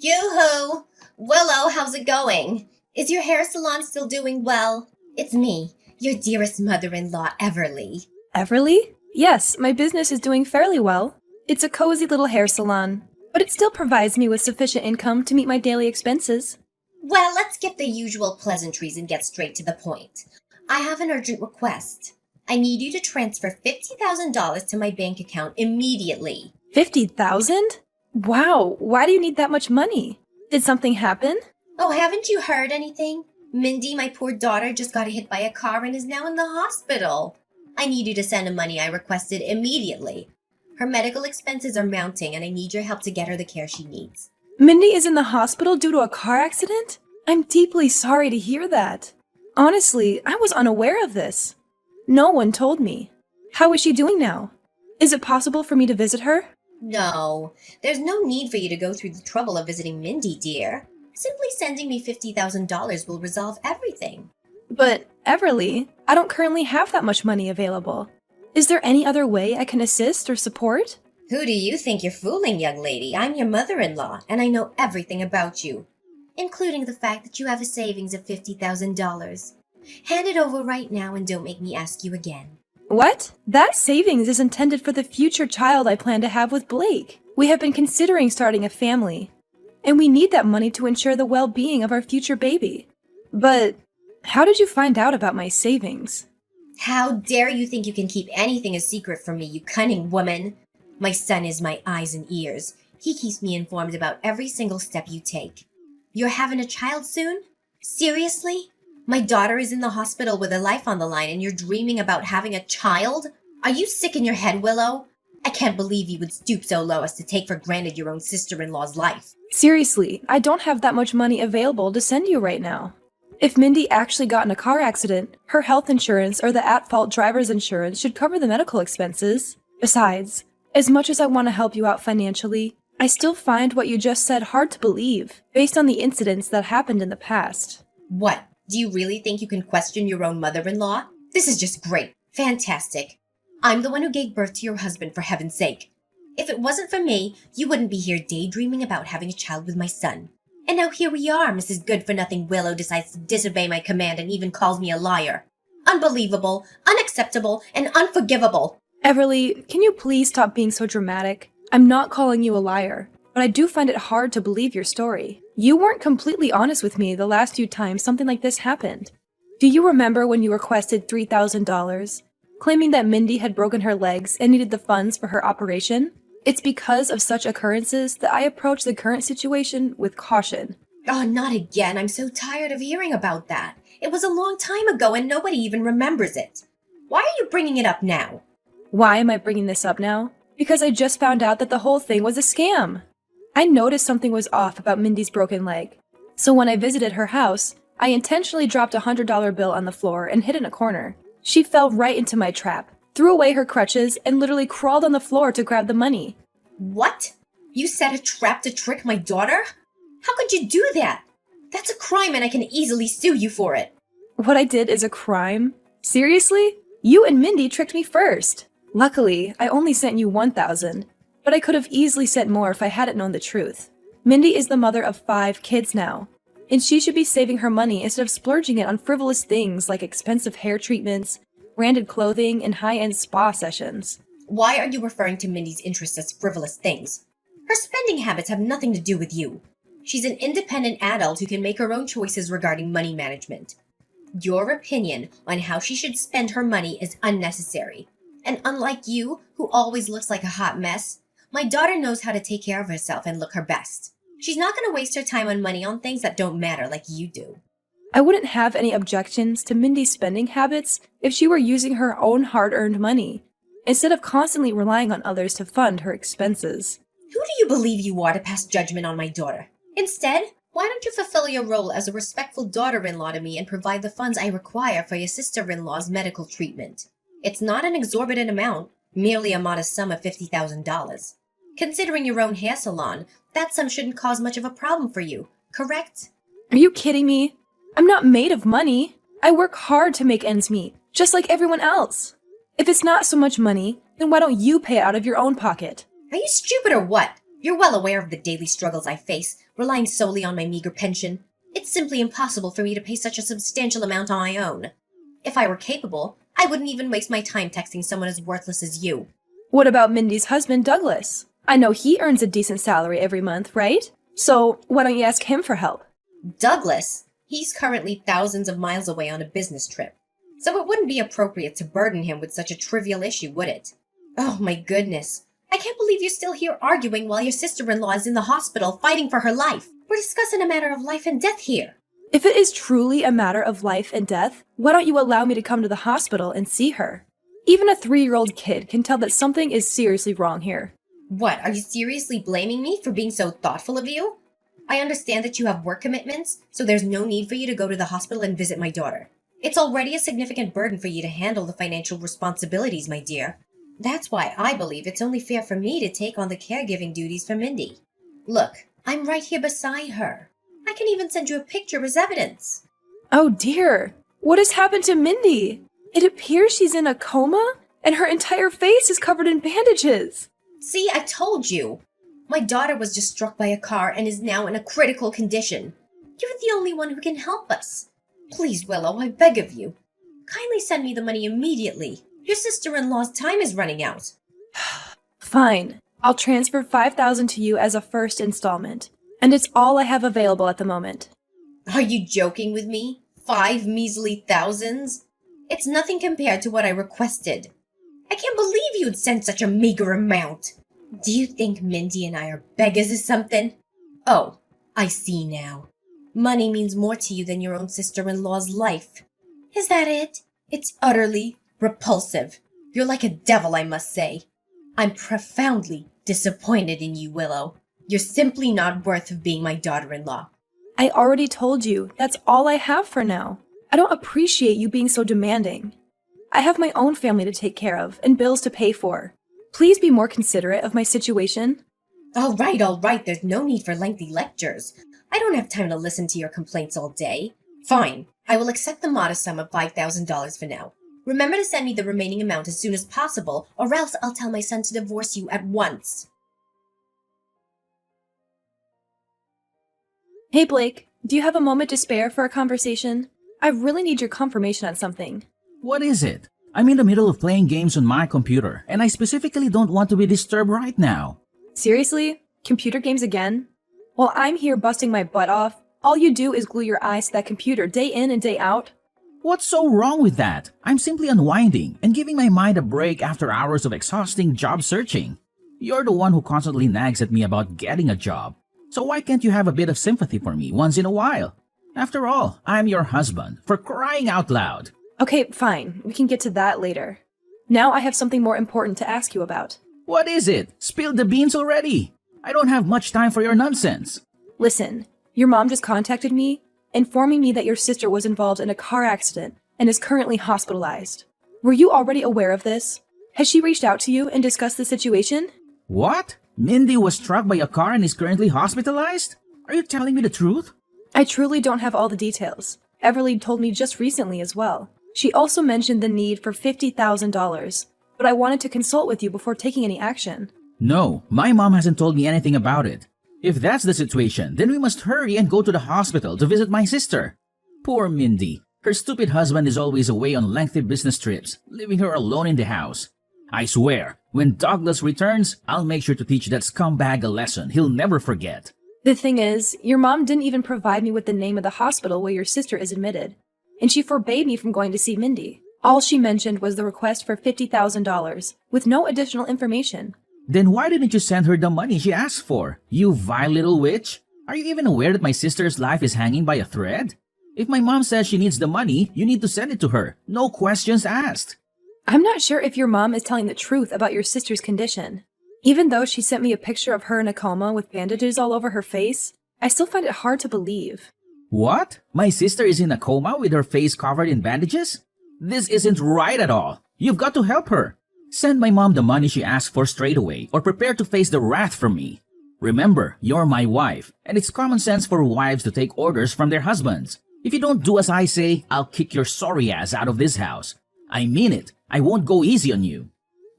Yoo-hoo! Willow, how's it going? Is your hair salon still doing well? It's me, your dearest mother-in-law, Everly. Everly? Yes, my business is doing fairly well. It's a cozy little hair salon, but it still provides me with sufficient income to meet my daily expenses. Well, let's skip the usual pleasantries and get straight to the point. I have an urgent request. I need you to transfer $50,000 to my bank account immediately. 50,000? Wow, why do you need that much money? Did something happen? Oh, haven't you heard anything? Mindy, my poor daughter, just got hit by a car and is now in the hospital. I need you to send the money I requested immediately. Her medical expenses are mounting and I need your help to get her the care she needs. Mindy is in the hospital due to a car accident? I'm deeply sorry to hear that. Honestly, I was unaware of this. No one told me. How is she doing now? Is it possible for me to visit her? No, there's no need for you to go through the trouble of visiting Mindy, dear. Simply sending me $50,000 will resolve everything. But, Everly, I don't currently have that much money available. Is there any other way I can assist or support? Who do you think you're fooling, young lady? I'm your mother-in-law, and I know everything about you, including the fact that you have a savings of $50,000. Hand it over right now and don't make me ask you again. What? That savings is intended for the future child I plan to have with Blake. We have been considering starting a family, and we need that money to ensure the well-being of our future baby. But how did you find out about my savings? How dare you think you can keep anything a secret from me, you cunning woman? My son is my eyes and ears. He keeps me informed about every single step you take. You're having a child soon? Seriously? My daughter is in the hospital with her life on the line and you're dreaming about having a child? Are you sick in your head, Willow? I can't believe you would stoop so low as to take for granted your own sister-in-law's life. Seriously, I don't have that much money available to send you right now. If Mindy actually got in a car accident, her health insurance or the at-fault driver's insurance should cover the medical expenses. Besides, as much as I want to help you out financially, I still find what you just said hard to believe, based on the incidents that happened in the past. What? Do you really think you can question your own mother-in-law? This is just great. Fantastic. I'm the one who gave birth to your husband, for heaven's sake. If it wasn't for me, you wouldn't be here daydreaming about having a child with my son. And now here we are, Mrs. Good-for-Nothing Willow decides to disobey my command and even calls me a liar. Unbelievable, unacceptable, and unforgivable. Everly, can you please stop being so dramatic? I'm not calling you a liar, but I do find it hard to believe your story. You weren't completely honest with me the last few times something like this happened. Do you remember when you requested $3,000, claiming that Mindy had broken her legs and needed the funds for her operation? It's because of such occurrences that I approach the current situation with caution. Oh, not again. I'm so tired of hearing about that. It was a long time ago and nobody even remembers it. Why are you bringing it up now? Why am I bringing this up now? Because I just found out that the whole thing was a scam. I noticed something was off about Mindy's broken leg. So when I visited her house, I intentionally dropped a $100 bill on the floor and hid in a corner. She fell right into my trap, threw away her crutches, and literally crawled on the floor to grab the money. What? You set a trap to trick my daughter? How could you do that? That's a crime and I can easily sue you for it. What I did is a crime? Seriously? You and Mindy tricked me first. Luckily, I only sent you $1,000, but I could have easily sent more if I hadn't known the truth. Mindy is the mother of 5 kids now, and she should be saving her money instead of splurging it on frivolous things like expensive hair treatments, branded clothing, and high-end spa sessions. Why are you referring to Mindy's interests as frivolous things? Her spending habits have nothing to do with you. She's an independent adult who can make her own choices regarding money management. Your opinion on how she should spend her money is unnecessary. And unlike you, who always looks like a hot mess, my daughter knows how to take care of herself and look her best. She's not going to waste her time on money on things that don't matter like you do. I wouldn't have any objections to Mindy's spending habits if she were using her own hard-earned money, instead of constantly relying on others to fund her expenses. Who do you believe you are to pass judgment on my daughter? Instead, why don't you fulfill your role as a respectful daughter-in-law to me and provide the funds I require for your sister-in-law's medical treatment? It's not an exorbitant amount, merely a modest sum of $50,000. Considering your own hair salon, that sum shouldn't cause much of a problem for you, correct? Are you kidding me? I'm not made of money. I work hard to make ends meet, just like everyone else. If it's not so much money, then why don't you pay it out of your own pocket? Are you stupid or what? You're well aware of the daily struggles I face, relying solely on my meager pension. It's simply impossible for me to pay such a substantial amount on my own. If I were capable, I wouldn't even waste my time texting someone as worthless as you. What about Mindy's husband, Douglas? I know he earns a decent salary every month, right? So why don't you ask him for help? Douglas? He's currently thousands of miles away on a business trip, so it wouldn't be appropriate to burden him with such a trivial issue, would it? Oh my goodness. I can't believe you're still here arguing while your sister-in-law is in the hospital fighting for her life. We're discussing a matter of life and death here. If it is truly a matter of life and death, why don't you allow me to come to the hospital and see her? Even a 3-year-old kid can tell that something is seriously wrong here. What, are you seriously blaming me for being so thoughtful of you? I understand that you have work commitments, so there's no need for you to go to the hospital and visit my daughter. It's already a significant burden for you to handle the financial responsibilities, my dear. That's why I believe it's only fair for me to take on the caregiving duties for Mindy. Look, I'm right here beside her. I can even send you a picture as evidence. Oh dear, what has happened to Mindy? It appears she's in a coma, and her entire face is covered in bandages. See, I told you. My daughter was just struck by a car and is now in a critical condition. You're the only one who can help us. Please, Willow, I beg of you. Kindly send me the money immediately. Your sister-in-law's time is running out. Fine. I'll transfer $5,000 to you as a first installment, and it's all I have available at the moment. Are you joking with me? 5 measly thousands? It's nothing compared to what I requested. I can't believe you'd send such a meager amount. Do you think Mindy and I are beggars or something? Oh, I see now. Money means more to you than your own sister-in-law's life. Is that it? It's utterly repulsive. You're like a devil, I must say. I'm profoundly disappointed in you, Willow. You're simply not worth of being my daughter-in-law. I already told you, that's all I have for now. I don't appreciate you being so demanding. I have my own family to take care of and bills to pay for. Please be more considerate of my situation. All right. There's no need for lengthy lectures. I don't have time to listen to your complaints all day. Fine. I will accept the modest sum of $5,000 for now. Remember to send me the remaining amount as soon as possible, or else I'll tell my son to divorce you at once. Hey Blake, do you have a moment to spare for a conversation? I really need your confirmation on something. What is it? I'm in the middle of playing games on my computer, and I specifically don't want to be disturbed right now. Seriously? Computer games again? While I'm here busting my butt off, all you do is glue your eyes to that computer day in and day out? What's so wrong with that? I'm simply unwinding and giving my mind a break after hours of exhausting job searching. You're the one who constantly nags at me about getting a job. So why can't you have a bit of sympathy for me once in a while? After all, I'm your husband, for crying out loud. Okay, fine. We can get to that later. Now I have something more important to ask you about. What is it? Spill the beans already. I don't have much time for your nonsense. Listen, your mom just contacted me, informing me that your sister was involved in a car accident and is currently hospitalized. Were you already aware of this? Has she reached out to you and discussed the situation? What? Mindy was struck by a car and is currently hospitalized? Are you telling me the truth? I truly don't have all the details. Everly told me just recently as well. She also mentioned the need for $50,000, but I wanted to consult with you before taking any action. No, my mom hasn't told me anything about it. If that's the situation, then we must hurry and go to the hospital to visit my sister. Poor Mindy. Her stupid husband is always away on lengthy business trips, leaving her alone in the house. I swear, when Douglas returns, I'll make sure to teach that scumbag a lesson he'll never forget. The thing is, your mom didn't even provide me with the name of the hospital where your sister is admitted, and she forbade me from going to see Mindy. All she mentioned was the request for $50,000, with no additional information. Then why didn't you send her the money she asked for, you vile little witch? Are you even aware that my sister's life is hanging by a thread? If my mom says she needs the money, you need to send it to her. No questions asked. I'm not sure if your mom is telling the truth about your sister's condition. Even though she sent me a picture of her in a coma with bandages all over her face, I still find it hard to believe. What? My sister is in a coma with her face covered in bandages? This isn't right at all. You've got to help her. Send my mom the money she asked for straight away, or prepare to face the wrath from me. Remember, you're my wife, and it's common sense for wives to take orders from their husbands. If you don't do as I say, I'll kick your sorry ass out of this house. I mean it. I won't go easy on you.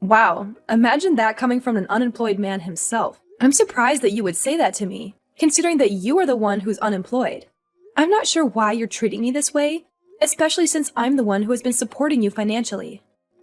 Wow, imagine that coming from an unemployed man himself. I'm surprised that you would say that to me, considering that you are the one who's unemployed. I'm not sure why you're treating me this way, especially since I'm the one who has been supporting you financially.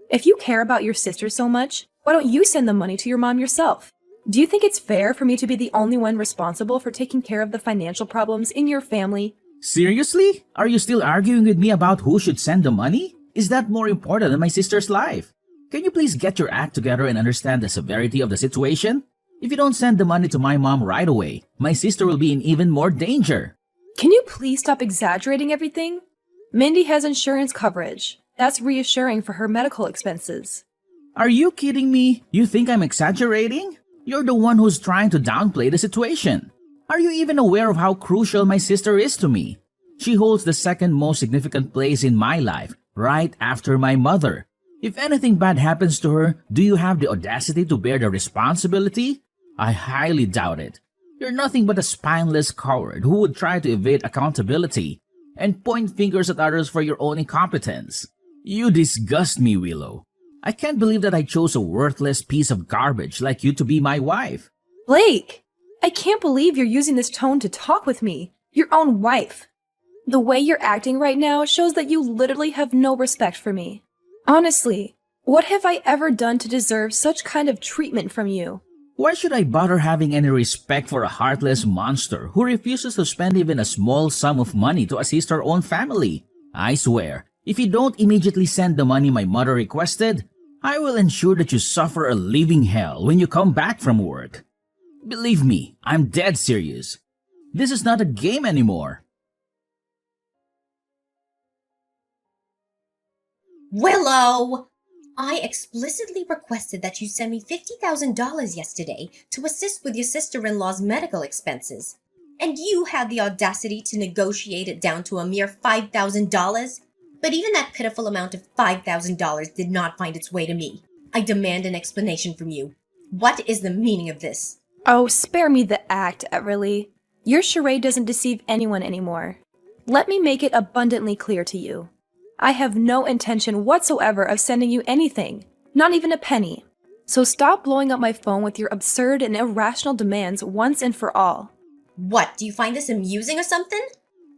If you care about your sister so much, why don't you send the money to your mom yourself? Do you think it's fair for me to be the only one responsible for taking care of the financial problems in your family? Seriously? Are you still arguing with me about who should send the money? Is that more important than my sister's life? Can you please get your act together and understand the severity of the situation? If you don't send the money to my mom right away, my sister will be in even more danger. Can you please stop exaggerating everything? Mindy has insurance coverage. That's reassuring for her medical expenses. Are you kidding me? You think I'm exaggerating? You're the one who's trying to downplay the situation. Are you even aware of how crucial my sister is to me? She holds the second most significant place in my life, right after my mother. If anything bad happens to her, do you have the audacity to bear the responsibility? I highly doubt it. You're nothing but a spineless coward who would try to evade accountability and point fingers at others for your own incompetence. You disgust me, Willow. I can't believe that I chose a worthless piece of garbage like you to be my wife. Blake! I can't believe you're using this tone to talk with me, your own wife. The way you're acting right now shows that you literally have no respect for me. Honestly, what have I ever done to deserve such kind of treatment from you? Why should I bother having any respect for a heartless monster who refuses to spend even a small sum of money to assist her own family? I swear, if you don't immediately send the money my mother requested, I will ensure that you suffer a living hell when you come back from work. Believe me, I'm dead serious. This is not a game anymore. Willow! I explicitly requested that you send me $50,000 yesterday to assist with your sister-in-law's medical expenses. And you had the audacity to negotiate it down to a mere $5,000? But even that pitiful amount of $5,000 did not find its way to me. I demand an explanation from you. What is the meaning of this? Oh, spare me the act, Everly. Your charade doesn't deceive anyone anymore. Let me make it abundantly clear to you. I have no intention whatsoever of sending you anything, not even a penny. So stop blowing up my phone with your absurd and irrational demands once and for all. What, do you find this amusing or something?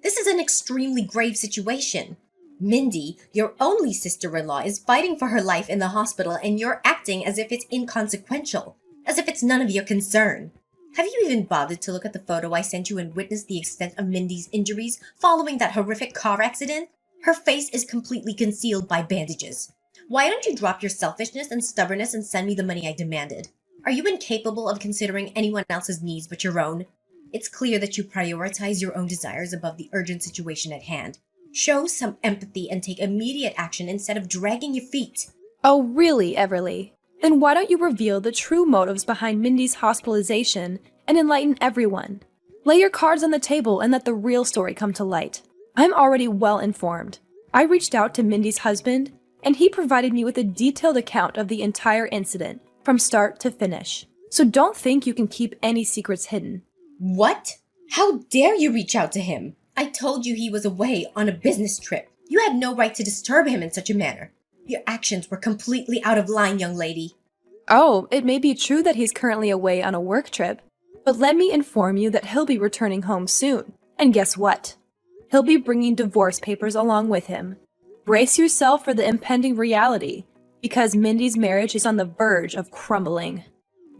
This is an extremely grave situation. Mindy, your only sister-in-law, is fighting for her life in the hospital and you're acting as if it's inconsequential, as if it's none of your concern. Have you even bothered to look at the photo I sent you and witness the extent of Mindy's injuries following that horrific car accident? Her face is completely concealed by bandages. Why don't you drop your selfishness and stubbornness and send me the money I demanded? Are you incapable of considering anyone else's needs but your own? It's clear that you prioritize your own desires above the urgent situation at hand. Show some empathy and take immediate action instead of dragging your feet. Oh, really, Everly? Then why don't you reveal the true motives behind Mindy's hospitalization and enlighten everyone? Lay your cards on the table and let the real story come to light. I'm already well informed. I reached out to Mindy's husband, and he provided me with a detailed account of the entire incident, from start to finish. So don't think you can keep any secrets hidden. What? How dare you reach out to him? I told you he was away on a business trip. You had no right to disturb him in such a manner. Your actions were completely out of line, young lady. Oh, it may be true that he's currently away on a work trip, but let me inform you that he'll be returning home soon. And guess what? He'll be bringing divorce papers along with him. Brace yourself for the impending reality, because Mindy's marriage is on the verge of crumbling.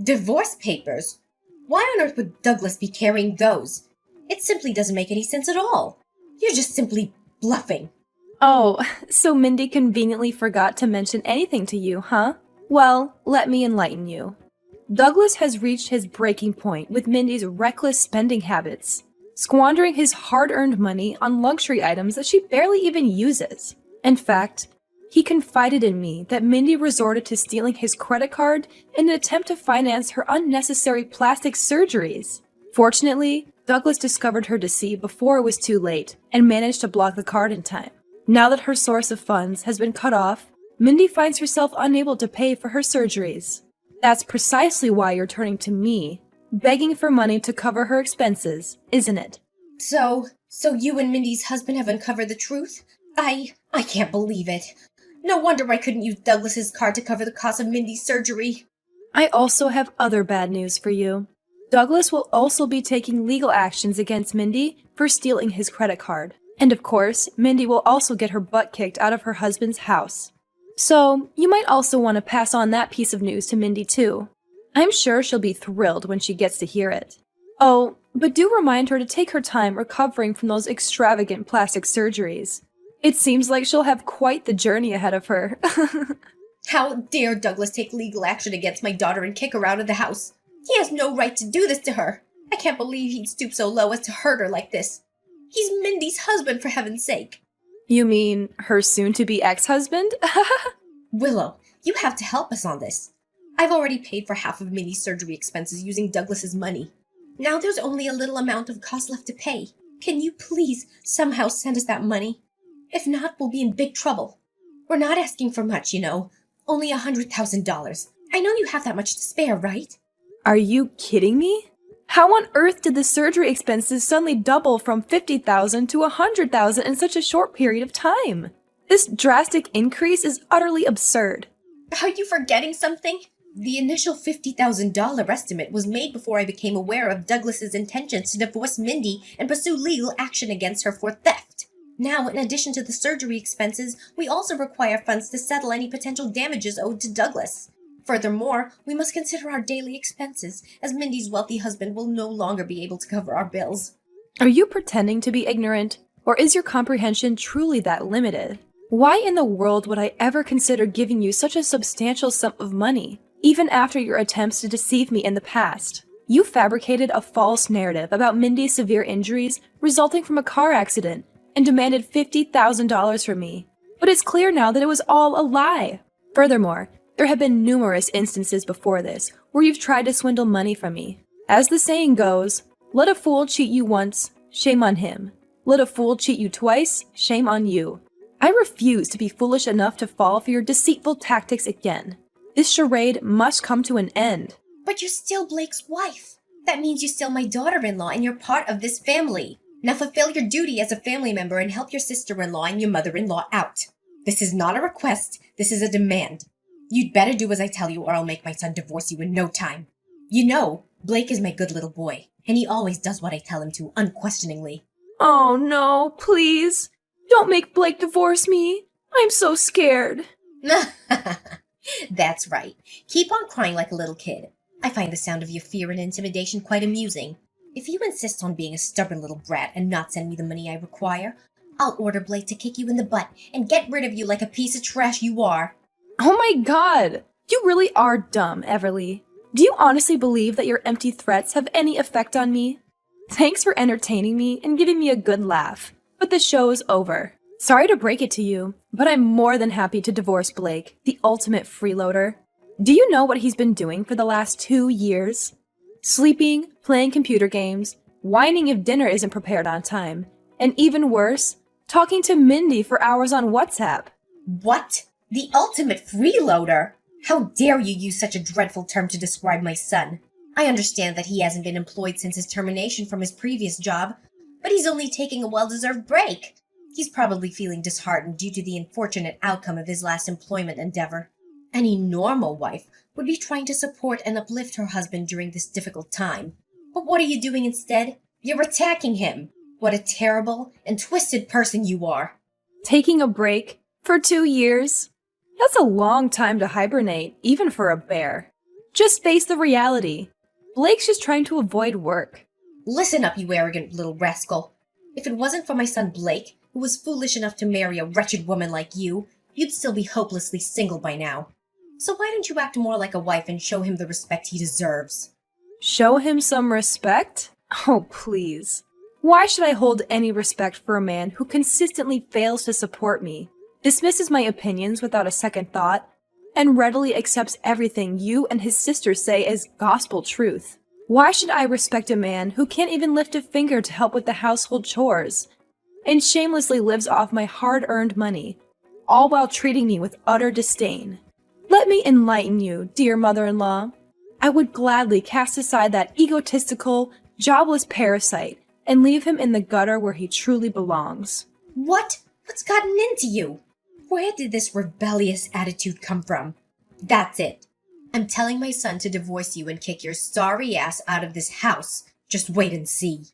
Divorce papers? Why on earth would Douglas be carrying those? It simply doesn't make any sense at all. You're just simply bluffing. Oh, so Mindy conveniently forgot to mention anything to you, huh? Well, let me enlighten you. Douglas has reached his breaking point with Mindy's reckless spending habits, squandering his hard-earned money on luxury items that she barely even uses. In fact, he confided in me that Mindy resorted to stealing his credit card in an attempt to finance her unnecessary plastic surgeries. Fortunately, Douglas discovered her deceit before it was too late and managed to block the card in time. Now that her source of funds has been cut off, Mindy finds herself unable to pay for her surgeries. That's precisely why you're turning to me, begging for money to cover her expenses, isn't it? So you and Mindy's husband have uncovered the truth? I can't believe it. No wonder I couldn't use Douglas's card to cover the cost of Mindy's surgery. I also have other bad news for you. Douglas will also be taking legal actions against Mindy for stealing his credit card. And of course, Mindy will also get her butt kicked out of her husband's house. So, you might also want to pass on that piece of news to Mindy too. I'm sure she'll be thrilled when she gets to hear it. Oh, but do remind her to take her time recovering from those extravagant plastic surgeries. It seems like she'll have quite the journey ahead of her. How dare Douglas take legal action against my daughter and kick her out of the house? He has no right to do this to her. I can't believe he'd stoop so low as to hurt her like this. He's Mindy's husband, for heaven's sake. You mean her soon-to-be ex-husband? Willow, you have to help us on this. I've already paid for half of Mindy's surgery expenses using Douglas's money. Now there's only a little amount of cost left to pay. Can you please somehow send us that money? If not, we'll be in big trouble. We're not asking for much, you know. Only $100,000. I know you have that much to spare, right? Are you kidding me? How on earth did the surgery expenses suddenly double from $50,000 to $100,000 in such a short period of time? This drastic increase is utterly absurd. Are you forgetting something? The initial $50,000 estimate was made before I became aware of Douglas's intentions to divorce Mindy and pursue legal action against her for theft. Now, in addition to the surgery expenses, we also require funds to settle any potential damages owed to Douglas. Furthermore, we must consider our daily expenses, as Mindy's wealthy husband will no longer be able to cover our bills. Are you pretending to be ignorant, or is your comprehension truly that limited? Why in the world would I ever consider giving you such a substantial sum of money, even after your attempts to deceive me in the past? You fabricated a false narrative about Mindy's severe injuries resulting from a car accident and demanded $50,000 from me. But it's clear now that it was all a lie. Furthermore, there have been numerous instances before this where you've tried to swindle money from me. As the saying goes, let a fool cheat you once, shame on him. Let a fool cheat you twice, shame on you. I refuse to be foolish enough to fall for your deceitful tactics again. This charade must come to an end. But you're still Blake's wife. That means you're still my daughter-in-law and you're part of this family. Now fulfill your duty as a family member and help your sister-in-law and your mother-in-law out. This is not a request, this is a demand. You'd better do as I tell you or I'll make my son divorce you in no time. You know, Blake is my good little boy, and he always does what I tell him to, unquestioningly. Oh no, please. Don't make Blake divorce me. I'm so scared. That's right. Keep on crying like a little kid. I find the sound of your fear and intimidation quite amusing. If you insist on being a stubborn little brat and not send me the money I require, I'll order Blake to kick you in the butt and get rid of you like a piece of trash you are. Oh my god! You really are dumb, Everly. Do you honestly believe that your empty threats have any effect on me? Thanks for entertaining me and giving me a good laugh, but the show's over. Sorry to break it to you, but I'm more than happy to divorce Blake, the ultimate freeloader. Do you know what he's been doing for the last 2 years? Sleeping, playing computer games, whining if dinner isn't prepared on time, and even worse, talking to Mindy for hours on WhatsApp. What? The ultimate freeloader? How dare you use such a dreadful term to describe my son? I understand that he hasn't been employed since his termination from his previous job, but he's only taking a well-deserved break. He's probably feeling disheartened due to the unfortunate outcome of his last employment endeavor. Any normal wife would be trying to support and uplift her husband during this difficult time. But what are you doing instead? You're attacking him. What a terrible and twisted person you are. Taking a break for 2 years? That's a long time to hibernate, even for a bear. Just face the reality. Blake's just trying to avoid work. Listen up, you arrogant little rascal. If it wasn't for my son Blake, who was foolish enough to marry a wretched woman like you, you'd still be hopelessly single by now. So why don't you act more like a wife and show him the respect he deserves? Show him some respect? Oh, please. Why should I hold any respect for a man who consistently fails to support me, dismisses my opinions without a second thought, and readily accepts everything you and his sister say as gospel truth? Why should I respect a man who can't even lift a finger to help with the household chores, and shamelessly lives off my hard-earned money, all while treating me with utter disdain? Let me enlighten you, dear mother-in-law. I would gladly cast aside that egotistical, jobless parasite and leave him in the gutter where he truly belongs. What? What's gotten into you? Where did this rebellious attitude come from? That's it. I'm telling my son to divorce you and kick your sorry ass out of this house. Just wait and see.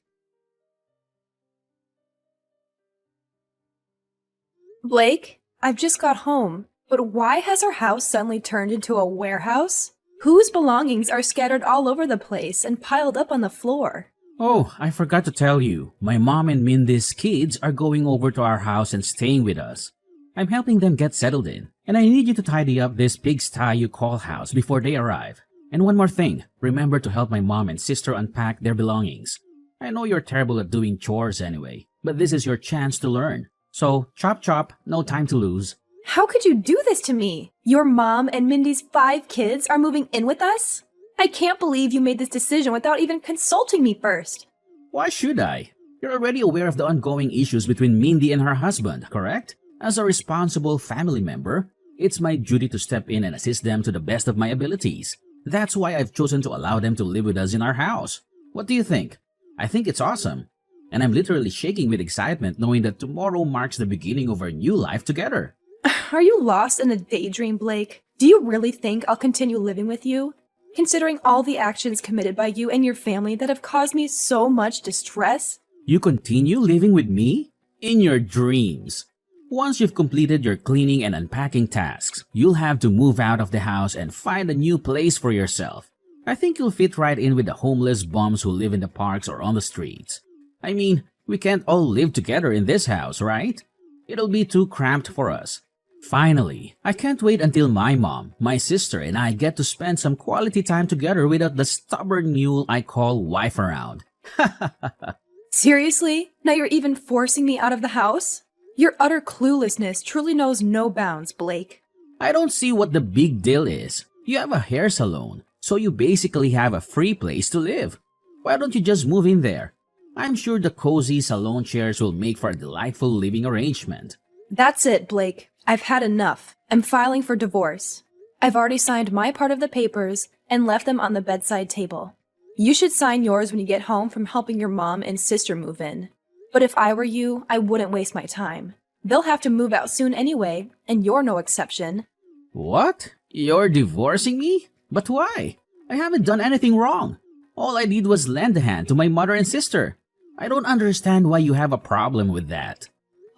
Blake, I've just got home, but why has our house suddenly turned into a warehouse? Whose belongings are scattered all over the place and piled up on the floor? Oh, I forgot to tell you. My mom and Mindy's kids are going over to our house and staying with us. I'm helping them get settled in, and I need you to tidy up this pigsty you call house before they arrive. And one more thing, remember to help my mom and sister unpack their belongings. I know you're terrible at doing chores anyway, but this is your chance to learn. So, chop chop, no time to lose. How could you do this to me? Your mom and Mindy's 5 kids are moving in with us? I can't believe you made this decision without even consulting me first. Why should I? You're already aware of the ongoing issues between Mindy and her husband, correct? As a responsible family member, it's my duty to step in and assist them to the best of my abilities. That's why I've chosen to allow them to live with us in our house. What do you think? I think it's awesome. And I'm literally shaking with excitement knowing that tomorrow marks the beginning of our new life together. Are you lost in a daydream, Blake? Do you really think I'll continue living with you? Considering all the actions committed by you and your family that have caused me so much distress? You continue living with me? In your dreams. Once you've completed your cleaning and unpacking tasks, you'll have to move out of the house and find a new place for yourself. I think you'll fit right in with the homeless bums who live in the parks or on the streets. I mean, we can't all live together in this house, right? It'll be too cramped for us. Finally, I can't wait until my mom, my sister, and I get to spend some quality time together without the stubborn mule I call wife around. Seriously? Now you're even forcing me out of the house? Your utter cluelessness truly knows no bounds, Blake. I don't see what the big deal is. You have a hair salon, so you basically have a free place to live. Why don't you just move in there? I'm sure the cozy salon chairs will make for a delightful living arrangement. That's it, Blake. I've had enough. I'm filing for divorce. I've already signed my part of the papers and left them on the bedside table. You should sign yours when you get home from helping your mom and sister move in. But if I were you, I wouldn't waste my time. They'll have to move out soon anyway, and you're no exception. What? You're divorcing me? But why? I haven't done anything wrong. All I did was lend a hand to my mother and sister. I don't understand why you have a problem with that.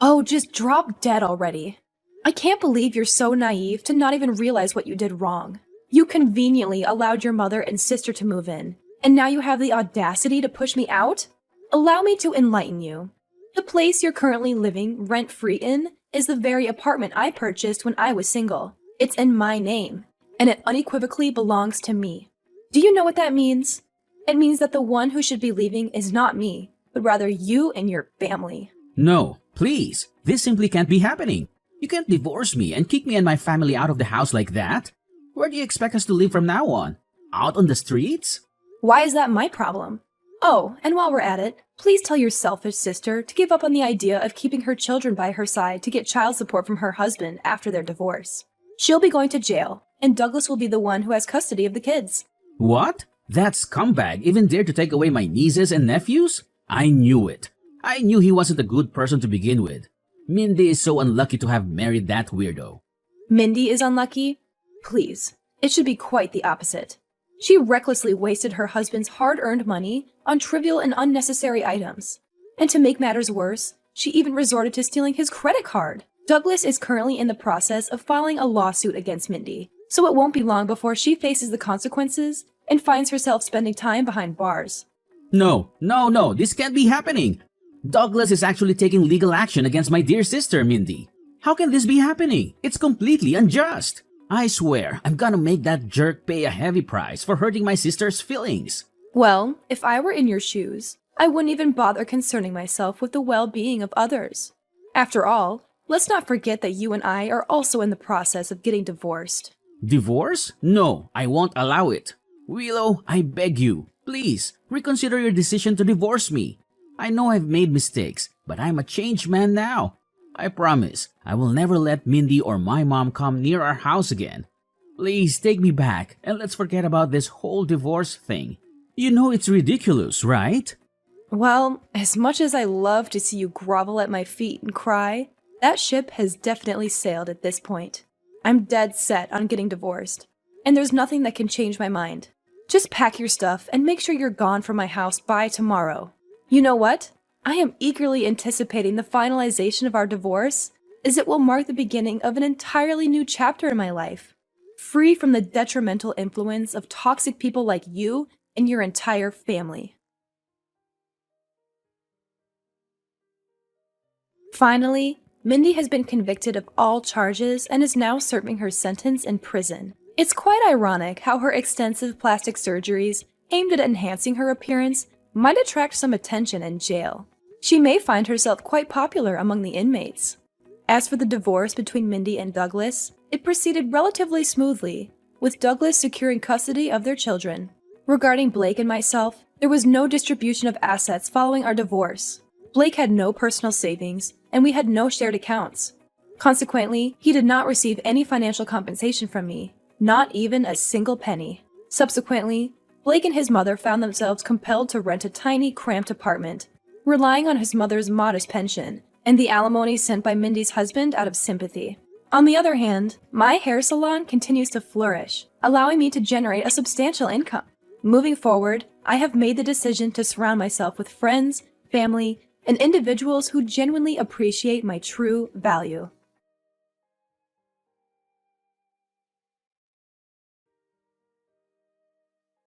Oh, just drop dead already. I can't believe you're so naive to not even realize what you did wrong. You conveniently allowed your mother and sister to move in, and now you have the audacity to push me out? Allow me to enlighten you. The place you're currently living rent-free in is the very apartment I purchased when I was single. It's in my name, and it unequivocally belongs to me. Do you know what that means? It means that the one who should be leaving is not me, but rather you and your family. No, please. This simply can't be happening. You can't divorce me and kick me and my family out of the house like that. Where do you expect us to live from now on? Out on the streets? Why is that my problem? Oh, and while we're at it, please tell your selfish sister to give up on the idea of keeping her children by her side to get child support from her husband after their divorce. She'll be going to jail, and Douglas will be the one who has custody of the kids. What? That scumbag even dared to take away my nieces and nephews? I knew it. I knew he wasn't a good person to begin with. Mindy is so unlucky to have married that weirdo. Mindy is unlucky? Please, it should be quite the opposite. She recklessly wasted her husband's hard-earned money on trivial and unnecessary items. And to make matters worse, she even resorted to stealing his credit card. Douglas is currently in the process of filing a lawsuit against Mindy, so it won't be long before she faces the consequences and finds herself spending time behind bars. No, this can't be happening. Douglas is actually taking legal action against my dear sister, Mindy. How can this be happening? It's completely unjust. I swear, I'm gonna make that jerk pay a heavy price for hurting my sister's feelings. Well, if I were in your shoes, I wouldn't even bother concerning myself with the well-being of others. After all, let's not forget that you and I are also in the process of getting divorced. Divorce? No, I won't allow it. Willow, I beg you, please, reconsider your decision to divorce me. I know I've made mistakes, but I'm a changed man now. I promise, I will never let Mindy or my mom come near our house again. Please take me back and let's forget about this whole divorce thing. You know it's ridiculous, right? Well, as much as I love to see you grovel at my feet and cry, that ship has definitely sailed at this point. I'm dead set on getting divorced. and there's nothing that can change my mind. Just pack your stuff and make sure you're gone from my house by tomorrow. You know what? I am eagerly anticipating the finalization of our divorce, as it will mark the beginning of an entirely new chapter in my life, free from the detrimental influence of toxic people like you and your entire family. Finally, Mindy has been convicted of all charges and is now serving her sentence in prison. It's quite ironic how her extensive plastic surgeries aimed at enhancing her appearance might attract some attention in jail. She may find herself quite popular among the inmates. As for the divorce between Mindy and Douglas, it proceeded relatively smoothly, with Douglas securing custody of their children. Regarding Blake and myself, there was no distribution of assets following our divorce. Blake had no personal savings, and we had no shared accounts. Consequently, he did not receive any financial compensation from me, not even a single penny. Subsequently, Blake and his mother found themselves compelled to rent a tiny, cramped apartment, relying on his mother's modest pension and the alimony sent by Mindy's husband out of sympathy. On the other hand, my hair salon continues to flourish, allowing me to generate a substantial income. Moving forward, I have made the decision to surround myself with friends, family, and individuals who genuinely appreciate my true value.